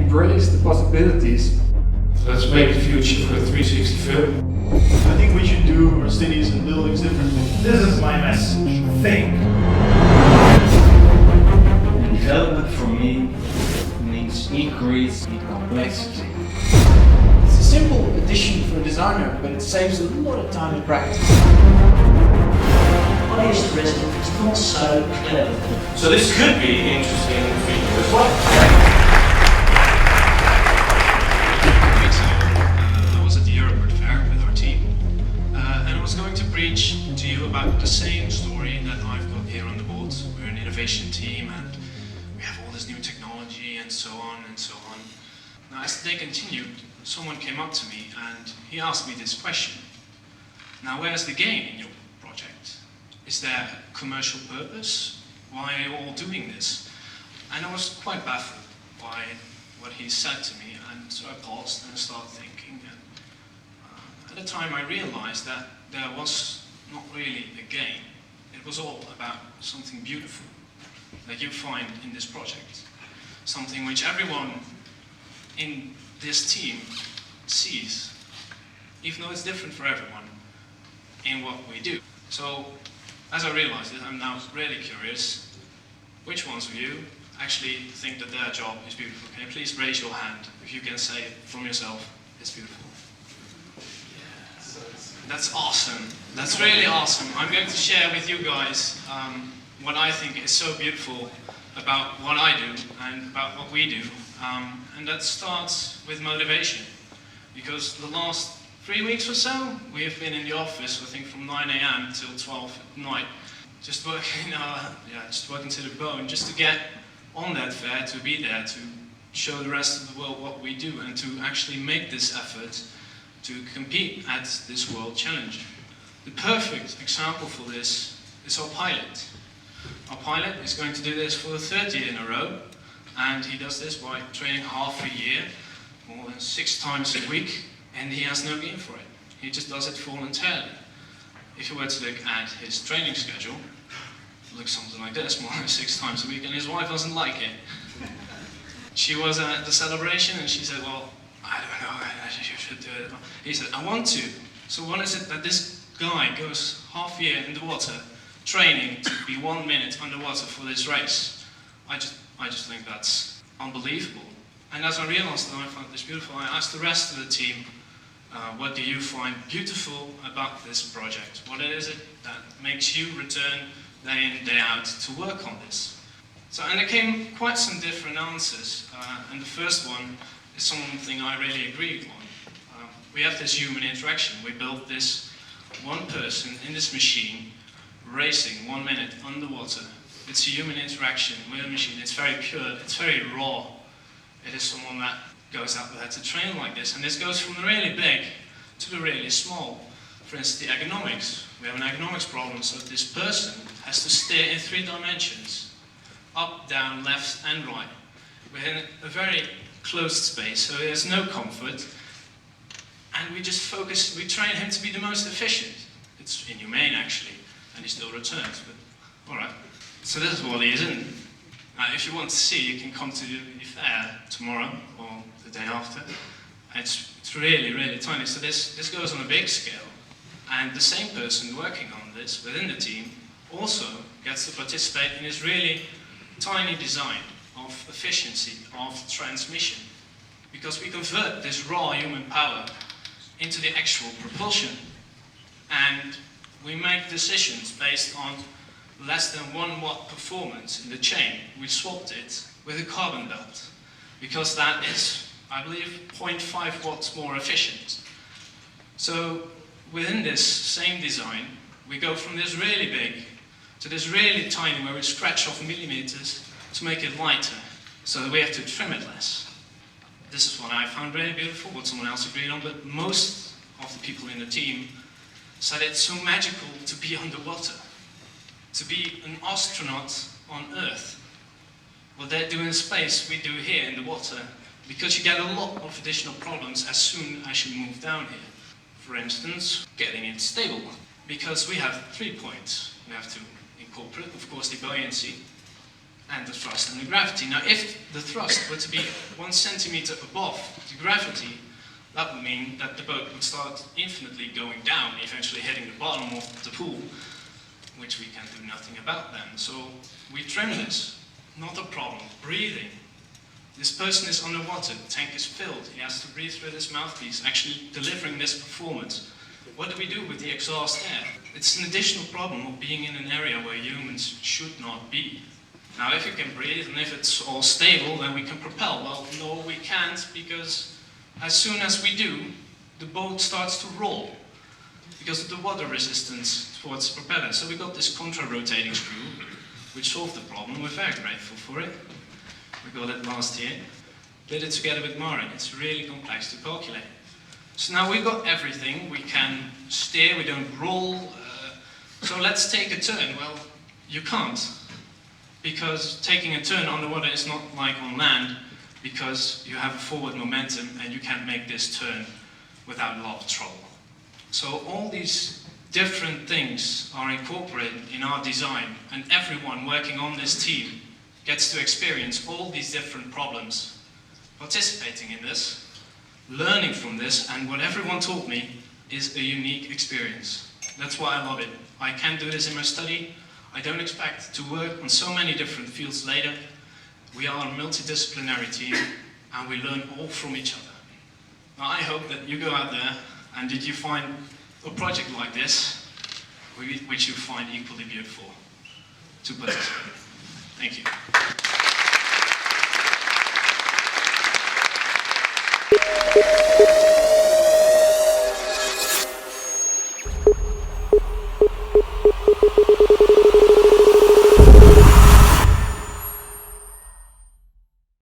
embrace the possibilities. Let's make the future for 360 film. I think we should do our cities and buildings differently. This is my message. Think. Development for me means increase in complexity. It's a simple addition for a designer, but it saves a lot of time in practice. Why is the resident not so clever? So this could be interesting for you as well. I was at the Europe Fair with our team, and I was going to preach to you about the same story that I've got here on the board. We're an innovation team and we have all this new technology and so on and so on. Now as the day continued, someone came up to me and he asked me this question. Now where's the gain in your project? Is there a commercial purpose? Why are you all doing this? And I was quite baffled by what he said to me, and so I paused and started thinking. And at the time I realized that there was not really a gain. It was all about something beautiful that you find in this project. Something which everyone in this team sees, even though it's different for everyone in what we do. So, as I realized it, I'm now really curious, which ones of you actually think that their job is beautiful? Can you please raise your hand if you can say it from yourself, it's beautiful? That's awesome. That's really awesome. I'm going to share with you guys what I think is so beautiful about what I do and about what we do. And that starts with motivation. Because the last 3 weeks or so, we have been in the office, I think from 9 a.m. till 12 at night, just working, just working to the bone, just to get on that fair, to be there, to show the rest of the world what we do, and to actually make this effort to compete at this world challenge. The perfect example for this is our pilot. Our pilot is going to do this for the third year in a row, and he does this by training half a year, more than 6 times a week, and he has no gain for it. He just does it voluntarily. If you were to look at his training schedule, it looks something like this, more than 6 times a week, and his wife doesn't like it. She was at the celebration and she said, well, I don't know, you should do it. He said, I want to. So what is it that this guy goes half a year in the water, training to be 1 minute underwater for this race? I just think that's unbelievable. And as I realized that I found this beautiful, I asked the rest of the team, what do you find beautiful about this project? What is it that makes you return day in, day out to work on this? So, and there came quite some different answers, and the first one is something I really agreed on. We have this human interaction. We built this one person in this machine racing 1 minute underwater. It's a human interaction with a machine. It's very pure, it's very raw. It is someone that goes out there to train like this, and this goes from the really big to the really small. For instance, the ergonomics. We have an ergonomics problem, so this person has to steer in 3 dimensions, up, down, left and right, within a very closed space, so there's no comfort, and we just focus, we train him to be the most efficient. It's inhumane actually, and he still returns, but alright. So this is what he is in. If you want to see, you can come to the fair tomorrow or the day after. It's really, really tiny. So this goes on a big scale. And the same person working on this within the team also gets to participate in this really tiny design of efficiency, of transmission. Because we convert this raw human power into the actual propulsion. And we make decisions based on less than 1 watt performance in the chain. We swapped it with a carbon belt because that is, I believe, 0.5 watts more efficient. So within this same design, we go from this really big to this really tiny where we scratch off millimeters to make it lighter so that we have to trim it less. This is what I found really beautiful, what someone else agreed on, but most of the people in the team said it's so magical to be underwater. To be an astronaut on Earth. What they do in space, we do here in the water, because you get a lot of additional problems as soon as you move down here. For instance, getting it stable, because we have 3 points. We have to incorporate, of course, the buoyancy, and the thrust and the gravity. Now, if the thrust were to be 1 centimeter above the gravity, that would mean that the boat would start infinitely going down, eventually hitting the bottom of the pool, which we can do nothing about then. So we trim this, not a problem. Breathing. This person is underwater, the tank is filled, he has to breathe through this mouthpiece, actually delivering this performance. What do we do with the exhaust air? It's an additional problem of being in an area where humans should not be. Now, if you can breathe and if it's all stable, then we can propel. Well, no, we can't, because as soon as we do, the boat starts to roll because of the water resistance towards the propeller. So we got this contra-rotating screw, which solved the problem. We're very grateful for it. We got it last year. Did it together with Marin. It's really complex to calculate. So now we've got everything. We can steer, we don't roll. So let's take a turn. Well, you can't, because taking a turn underwater is not like on land, because you have a forward momentum and you can't make this turn without a lot of trouble. So all these different things are incorporated in our design, and everyone working on this team gets to experience all these different problems, participating in this, learning from this, and what everyone taught me is a unique experience. That's why I love it. I can't do this in my study. I don't expect to work on so many different fields later. We are a multidisciplinary team, and we learn all from each other. Now, I hope that you go out there and that you find a project like this, which you find equally beautiful to participate in. Thank you.